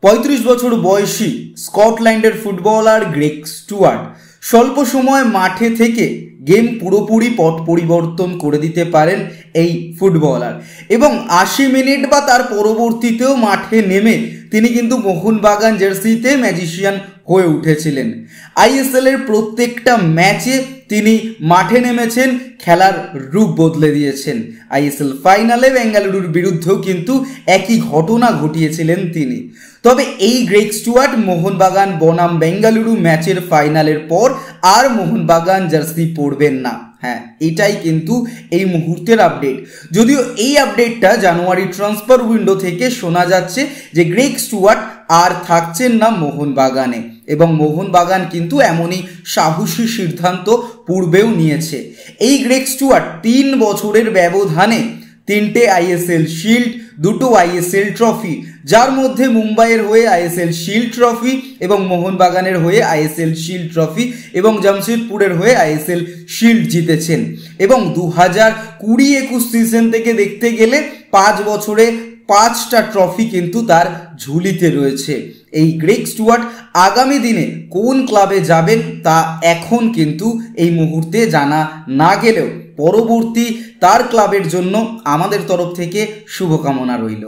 35 বছর বয়সী স্কটল্যান্ডের ফুটবলার গ্রেগ স্টুয়ার্ট স্বল্প সময় মাঠে থেকে গেম পুরোপুরি পট পরিবর্তন করে দিতে পারেন এই ফুটবলার এবং 80 মিনিট বা তার পরবর্তীতেও মাঠে নেমে তিনি কিন্তু মোহনবাগান জার্সিতে ম্যাজিশিয়ান হয়ে উঠেছিলেন। আইএসএল এর প্রত্যেকটা ম্যাচে তিনি মাঠে নেমেছেন, খেলার রূপ বদলে দিয়েছেন। আইএসএল ফাইনালে বেঙ্গালুরুর বিরুদ্ধেও কিন্তু একই ঘটনা ঘটিয়েছিলেন তিনি। তবে এই গ্রেগ স্টুয়ার্ট মোহনবাগান বনাম বেঙ্গালুরু ম্যাচের ফাইনালের পর আর মোহনবাগান জার্সি পরবেন না। হ্যাঁ, এটাই কিন্তু এই মুহূর্তের আপডেট। যদিও এই আপডেটটা জানুয়ারি ট্রান্সফার উইন্ডো থেকে শোনা যাচ্ছে যে গ্রেগ স্টুয়ার্ট আর থাকছেন না মোহনবাগানে এবং মোহনবাগান কিন্তু এমনই সাহসী সিদ্ধান্ত পূর্বেও নিয়েছে। এই গ্রেগ স্টুয়ার্ট 3 বছরের ব্যবধানে 3টে আইএসএল শিল্ড, 2টো আইএসএল ট্রফি, যার মধ্যে মুম্বাইয়ের হয়ে আইএসএল শিল্ড ট্রফি এবং মোহনবাগানের হয়ে আইএসএল শিল্ড ট্রফি এবং জামশেদপুরের হয়ে আইএসএল শিল্ড জিতেছেন। এবং 2020-21 সিজন থেকে দেখতে গেলে 5 বছরে 5টা ট্রফি কিন্তু তার ঝুলিতে রয়েছে। এই গ্রেগ স্টুয়ার্ট আগামী দিনে কোন ক্লাবে যাবেন তা এখন কিন্তু এই মুহূর্তে জানা না গেলেও পরবর্তী তার ক্লাবের জন্য আমাদের তরফ থেকে শুভকামনা রইল।